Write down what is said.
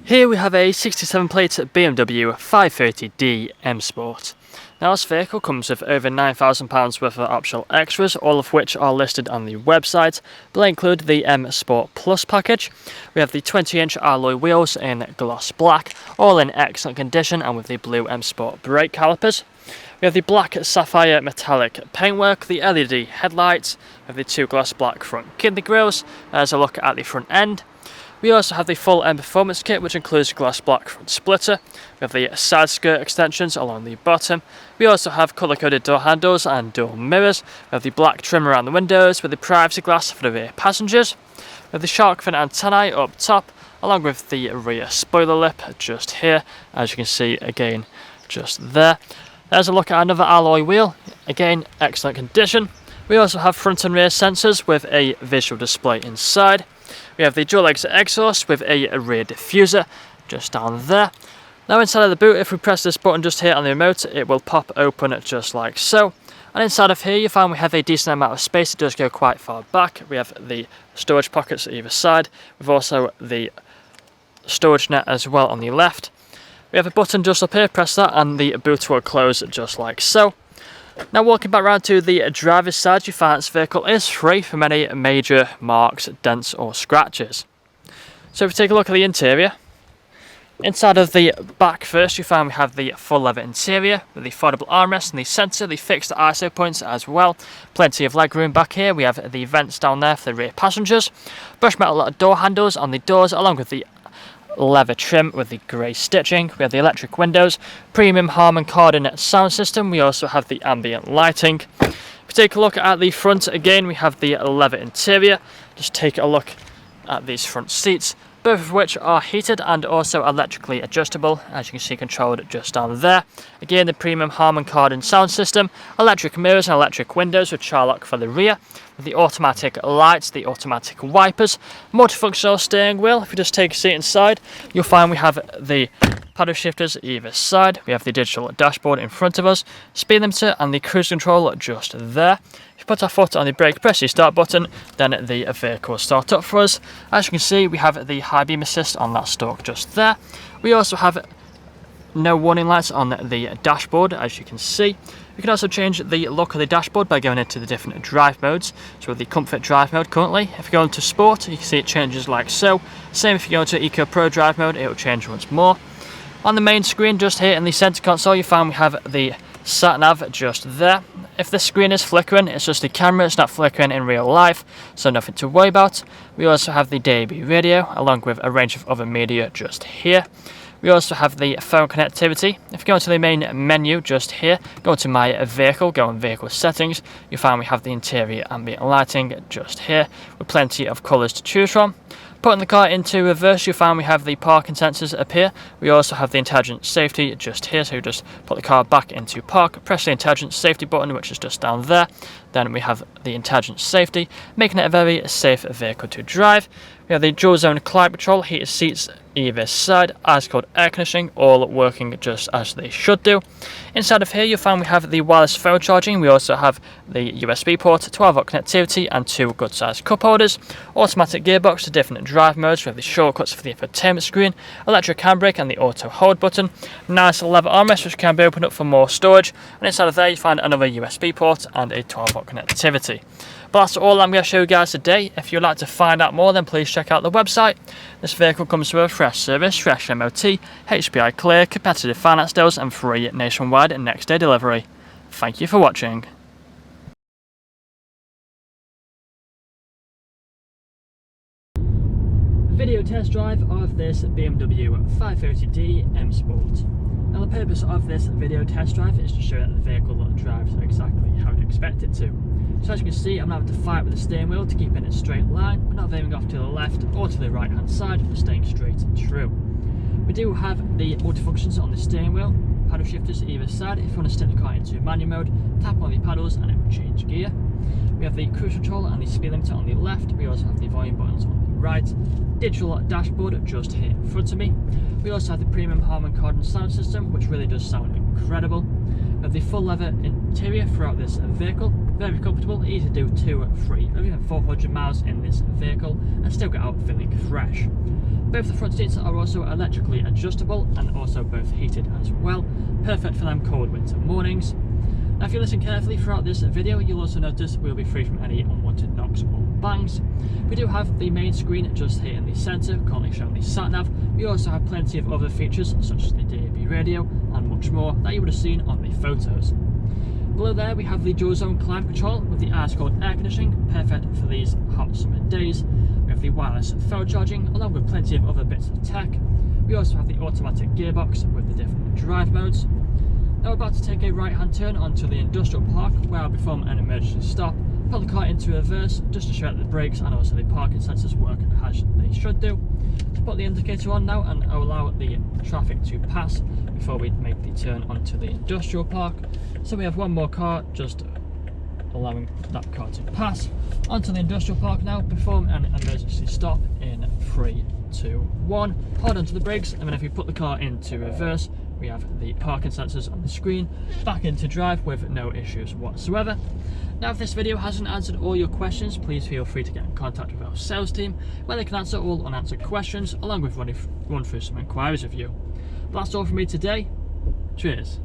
Here we have a 67 plate BMW 530D M Sport. Now this vehicle comes with over £9,000 worth of optional extras, all of which are listed on the website, but they include the M Sport Plus package. We have the 20-inch alloy wheels in gloss black, all in excellent condition and with the blue M Sport brake calipers. We have the black sapphire metallic paintwork, the LED headlights, we have the two gloss black front kidney grills. There's a look at the front end. We also have the full M Performance kit, which includes gloss black front splitter. We have the side skirt extensions along the bottom. We also have colour-coded door handles and door mirrors. We have the black trim around the windows with the privacy glass for the rear passengers. We have the shark fin antennae up top, along with the rear spoiler lip just here, as you can see again just there. There's a look at another alloy wheel, again excellent condition. We also have front and rear sensors with a visual display inside. We have the dual exit exhaust with a rear diffuser just down there. Now inside of the boot, if we press this button just here on the remote, it will pop open just like so. And inside of here you find we have a decent amount of space. It does go quite far back. We have the storage pockets at either side. We've also the storage net as well on the left. We have a button just up here, press that and the boot will close just like so. Now walking back around to the driver's side, you find this vehicle is free from any major marks, dents or scratches. So if we take a look at the interior, inside of the back first you find we have the full leather interior with the foldable armrest and the sensor, the fixed ISO points as well. Plenty of leg room back here. We have the vents down there for the rear passengers. Brushed metal door handles on the doors along with the leather trim with the grey stitching. We have the electric windows, premium Harman Kardon sound system. We also have the ambient lighting. If we take a look at the front again, we have the leather interior. Just take a look at these front seats, both of which are heated and also electrically adjustable, as you can see controlled just down there. Again, the premium Harman Kardon sound system, electric mirrors and electric windows with child lock for the rear, with the automatic lights, the automatic wipers, multifunctional steering wheel. If you just take a seat inside, you'll find we have the paddle shifters either side. We have the digital dashboard in front of us, speed limiter and the cruise control just there. If you put our foot on the brake, press the start button, then the vehicle will start up for us. As you can see, we have the high beam assist on that stalk just there. We also have no warning lights on the dashboard, as you can see. You can also change the look of the dashboard by going into the different drive modes. So with the comfort drive mode currently, if you go into sport, you can see it changes like so. Same if you go into Eco Pro drive mode, it will change once more. On the main screen just here in the center console, you find we have the sat nav just there. If the screen is flickering, it's just the camera, it's not flickering in real life, so nothing to worry about. We also have the DAB radio along with a range of other media just here. We also have the phone connectivity. If you go into the main menu just here, go to my vehicle, go on vehicle settings, you find we have the interior ambient lighting just here with plenty of colours to choose from. Putting the car into reverse, you find we have the parking sensors up here. We also have the intelligent safety just here, so you just put the car back into park, press the intelligent safety button, which is just down there. Then we have the intelligent safety, making it a very safe vehicle to drive. We have the dual zone climate control, heated seats either side, ice cold air conditioning, all working just as they should do. Inside of here you'll find we have the wireless phone charging. We also have the USB port, 12-volt connectivity and two good sized cup holders. Automatic gearbox to different drive modes. We have the shortcuts for the infotainment screen, electric handbrake and the auto hold button. Nice leather armrest which can be opened up for more storage, and inside of there you find another USB port and a 12-volt connectivity. But that's all I'm going to show you guys today. If you'd like to find out more, then please check out the website. This vehicle comes with a fresh service, fresh MOT, HPI clear, competitive finance deals and free nationwide next day delivery. Thank you for watching. Video test drive of this BMW 530D M Sport. Now the purpose of this video test drive is to show that the vehicle drives exactly how you'd expect it to. So as you can see, I'm not having to fight with the steering wheel to keep it in a straight line. We're not veering off to the left or to the right hand side, we're staying straight and true. We do have the multifunctions on the steering wheel, paddle shifters either side. If you want to stick the car into manual mode, tap on the paddles and it will change gear. We have the cruise control and the speed limiter on the left. We also have the volume buttons on the right. Digital dashboard just here in front of me. We also have the premium Harman Kardon sound system, which really does sound incredible. We have the full leather interior throughout this vehicle. Very comfortable, easy to do 2, 3 or even 400 miles in this vehicle and still get out feeling fresh. Both the front seats are also electrically adjustable and also both heated as well, perfect for them cold winter mornings. Now if you listen carefully throughout this video, you'll also notice we'll be free from any unwanted knocks or bangs. We do have the main screen just here in the centre, currently showing the sat-nav. We also have plenty of other features such as the DAB radio and much more that you would have seen on the photos. Below there we have the dual zone climate control with the ice-cold air conditioning, perfect for these hot summer days. We have the wireless phone charging along with plenty of other bits of tech. We also have the automatic gearbox with the different drive modes. Now we're about to take a right hand turn onto the industrial park where I'll perform an emergency stop, put the car into reverse just to show that the brakes and also the parking sensors work as they should do. To put the indicator on now and I'll allow the traffic to pass before we make the turn onto the industrial park. So we have one more car just allowing that car to pass onto the industrial park now, perform an emergency stop in 3, 2, 1, hold onto the brakes, and then if we put the car into reverse we have the parking sensors on the screen back into drive with no issues whatsoever. Now if this video hasn't answered all your questions, please feel free to get in contact with our sales team where they can answer all unanswered questions along with run through some inquiries with you. But that's all from me today. Cheers.